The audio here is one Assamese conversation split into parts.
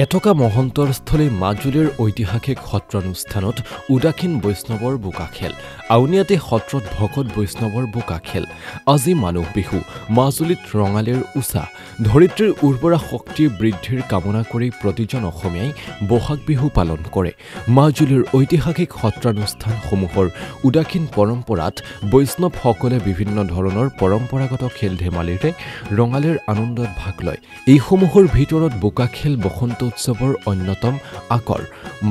এটকা মহন্তৰ স্থলী মাজুলীৰ ঐতিহাসিক সত্ৰানুষ্ঠানত উদাসীন বৈষ্ণৱৰ বোকা খেল। আউনীআটী সত্ৰত ভকত বৈষ্ণৱৰ বোকা খেল। আজি মানুহ বিহু। মাজুলীত ৰঙালীৰ উষা। ধৰিত্ৰীৰ উৰ্বৰা শক্তি বৃদ্ধিৰ কামনা কৰি প্ৰতিজন অসমীয়াই বহাগ বিহু পালন কৰে। মাজুলীৰ ঐতিহাসিক সত্ৰানুষ্ঠানসমূহৰ উদাসীন পৰম্পৰাত বৈষ্ণৱসকলে বিভিন্ন ধৰণৰ পৰম্পৰাগত খেল ধেমালিৰে ৰঙালীৰ আনন্দত ভাগ লয়। এইসমূহৰ ভিতৰত বোকা খেল বসন্ত উৎসৱৰ অন্যতম আকৰ।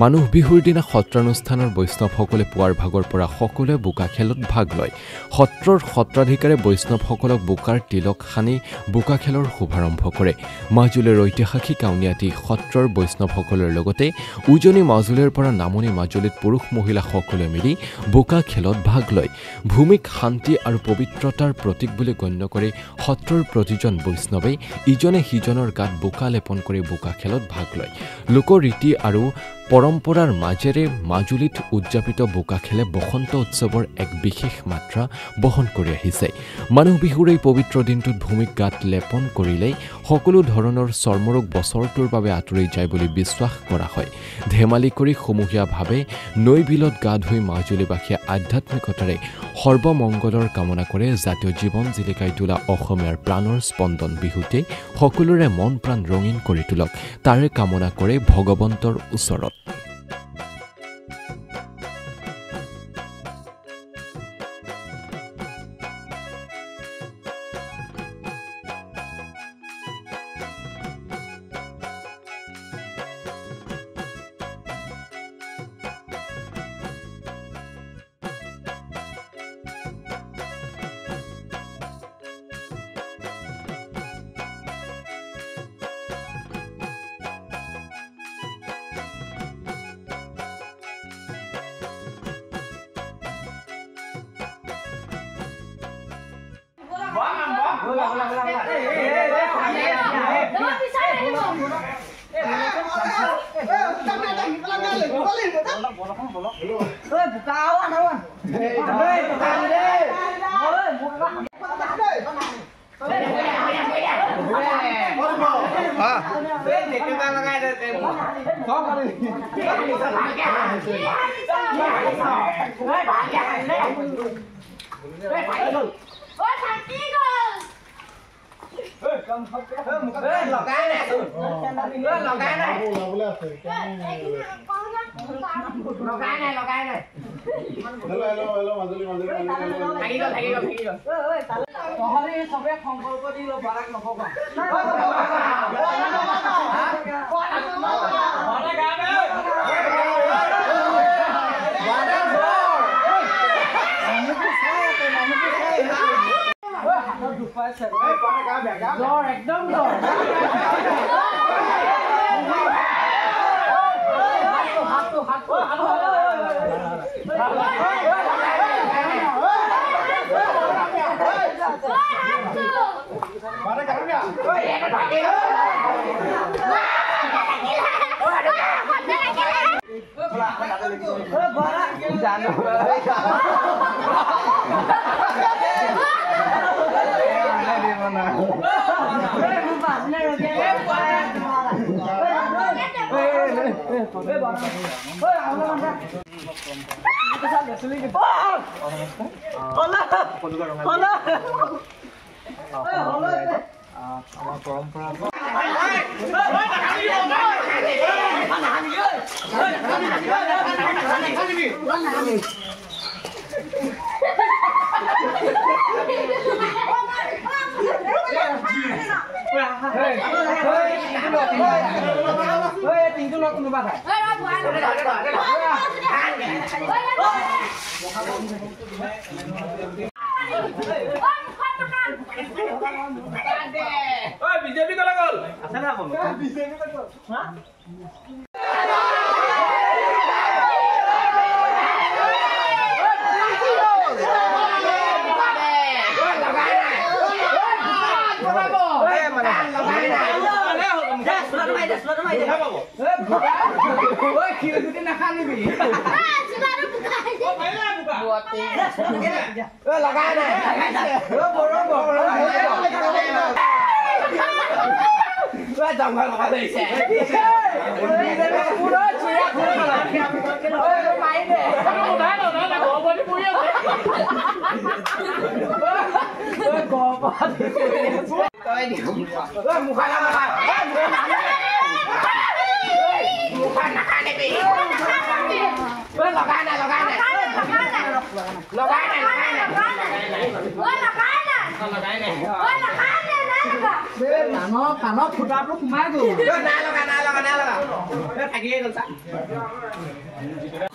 মানুহ বিহুৰ দিনা সত্ৰানুষ্ঠানৰ বৈষ্ণৱসকলে পুৱাৰ ভাগৰ পৰা সকলোৱে বোকা খেলত ভাগ লয়। সত্ৰৰ সত্ৰাধিকাৰে বৈষ্ণৱসকলক বোকাৰ তিলক সানি বোকা খেলৰ শুভাৰম্ভ কৰে। মাজুলীৰ ঐতিহাসিক আউনীআটী সত্ৰৰ বৈষ্ণৱসকলৰ লগতে উজনি মাজুলীৰ পৰা নামনি মাজুলীত পুৰুষ মহিলা সকলোৱে মিলি বোকা খেলত ভাগ লয়। ভূমিক শান্তি আৰু পবিত্ৰতাৰ প্ৰতীক বুলি গণ্য কৰি সত্ৰৰ প্ৰতিজন বৈষ্ণৱে ইজনে সিজনৰ গাত বোকা লেপন কৰি বোকা খেলত ভাগ লয়। লোকৰীতি আৰু পৰম্পৰাৰ মাজেৰে মাজুলীত উদযাপিত বোকা খেলে বসন্ত উৎসৱৰ এক বিশেষ মাত্ৰা বহন কৰি আহিছে। মানুহ বিহুৰ এই পবিত্ৰ দিনটোত ভূমিক গাত লেপন কৰিলেই সকলো ধৰণৰ চৰ্মৰোগ বছৰটোৰ বাবে আঁতৰি যায় বুলি বিশ্বাস কৰা হয়। ধেমালি কৰি সমূহীয়াভাৱে নৈ বিলত গা ধুই মাজুলীবাসীয়ে আধ্যাত্মিকতাৰে সৰ্বমংগলৰ কামনা কৰে। জাতীয় জীৱন জিলিকাই তোলা অসমীয়াৰ প্ৰাণৰ স্পন্দন বিহুতে সকলোৰে মন প্ৰাণ ৰঙীন কৰি তোলক, তাৰে কামনা কৰে ভগৱন্তৰ ওচৰত।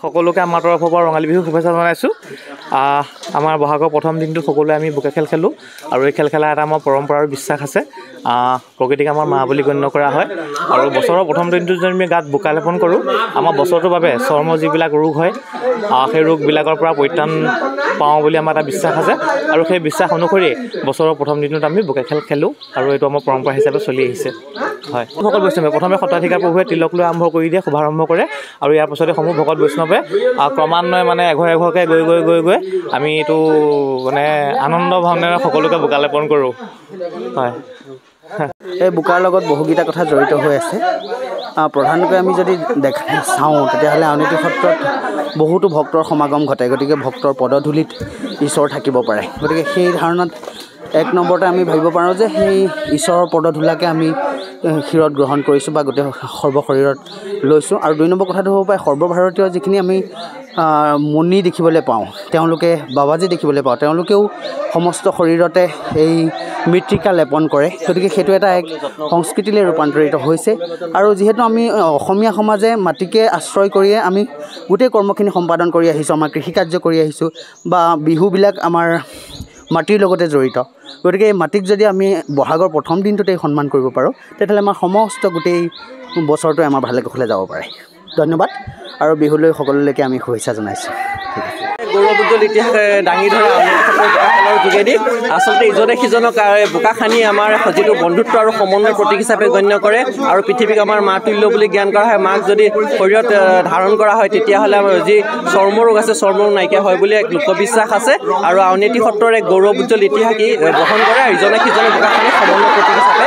সকলোকে আমাৰ তৰফৰ পৰা ৰঙালী বিহু শুভেচ্ছা জনাইছোঁ। আমাৰ বহাগৰ প্ৰথম দিনটোত সকলোৱে আমি বোকা খেল খেলোঁ আৰু এই খেল খেলা এটা আমাৰ পৰম্পৰা আৰু বিশ্বাস আছে। প্ৰকৃতিক আমাৰ মা বুলি গণ্য কৰা হয় আৰু বছৰৰ প্ৰথম দিনটোত যদি আমি গাত বোকা লেপন কৰোঁ আমাৰ বছৰটোৰ বাবে চৰ্মৰ যিবিলাক ৰোগ হয় সেই ৰোগবিলাকৰ পৰা পৰিত্ৰাণ পাওঁ বুলি আমাৰ এটা বিশ্বাস আছে আৰু সেই বিশ্বাস অনুসৰি বছৰৰ প্ৰথম দিনটোত আমি বোকা খেল খেলোঁ আৰু এইটো আমাৰ পৰম্পৰা হিচাপে চলি আহিছে। হয়, ভকত বৈষ্ণৱে প্ৰথমে সত্ৰাধিকাৰ প্ৰভুৱে তিলক লৈ আৰম্ভ কৰি দিয়ে, শুভাৰম্ভ কৰে আৰু ইয়াৰ পাছতে সমূহ ভকত বৈষ্ণৱে ক্ৰমান্বয়ে মানে এঘৰ এঘৰকৈ গৈ আমি এইটো মানে আনন্দ ভাৱনেৰে সকলোকে বোকা লেপন কৰোঁ। হয়, এই বোকাৰ লগত বহুকেইটা কথা জড়িত হৈ আছে। প্ৰধানকৈ আমি যদি চাওঁ তেতিয়াহ'লে আউনীআটী সত্ৰত বহুতো ভক্তৰ সমাগম ঘটে, গতিকে ভক্তৰ পদধূলিত ঈশ্বৰ থাকিব পাৰে। গতিকে সেই ধাৰণাত এক নম্বৰতে আমি ভাবিব পাৰোঁ যে সেই ঈশ্বৰৰ পদধূলাকে আমি শিৰত গ্ৰহণ কৰিছোঁ বা গোটেই সৰ্বশৰীৰত লৈছোঁ। আৰু 2 নম্বৰ কথাটো হ'ব পাৰে সৰ্বভাৰতীয় যিখিনি আমি মুনি দেখিবলৈ পাওঁ, তেওঁলোকে বাবাজী দেখিবলৈ পাওঁ, তেওঁলোকেও সমস্ত শৰীৰতে এই মৃত্তিকা লেপন কৰে। গতিকে সেইটো এটা এক সংস্কৃতিলৈ ৰূপান্তৰিত হৈছে আৰু যিহেতু আমি অসমীয়া সমাজে মাটিকে আশ্ৰয় কৰিয়ে আমি গোটেই কৰ্মখিনি সম্পাদন কৰি আহিছোঁ, আমাৰ কৃষিকাৰ্য কৰি আহিছোঁ বা বিহুবিলাক আমাৰ মাটিৰ লগতে জড়িত। গতিকে এই মাটিক যদি আমি বহাগৰ প্ৰথম দিনটোতেই সন্মান কৰিব পাৰোঁ তেতিয়াহ'লে আমাৰ সমস্ত গোটেই বছৰটোৱে আমাৰ ভালে কুশলে যাব পাৰে। ধন্যবাদ আৰু বিহুলৈ সকলোলৈকে আমি শুভেচ্ছা জনাইছোঁ। ঠিক আছে। গৌৰৱোজ্জ্বল ইতিহাস দাঙি ধৰা বোকা খেলৰ যোগেদি আচলতে ইজনে সিজনক বোকা খানি আমাৰ যিটো বন্ধুত্ব আৰু সমন্বয়ৰ প্ৰতীক হিচাপে গণ্য কৰে আৰু পৃথিৱীক আমাৰ মা তুল্য বুলি জ্ঞান কৰা হয়। মাক যদি শৰীৰত ধাৰণ কৰা হয় তেতিয়াহ'লে আমাৰ যি চৰ্মৰোগ আছে চৰ্মৰোগ নাইকিয়া হয় বুলি এক লোকবিশ্বাস আছে আৰু আউনীআটী সত্ৰৰ এক গৌৰৱোজ্জ্বল ইতিহাস বহন কৰে আৰু ইজনে সিজনক বোকা খানি সমন্বয়ৰ প্ৰতীক হিচাপে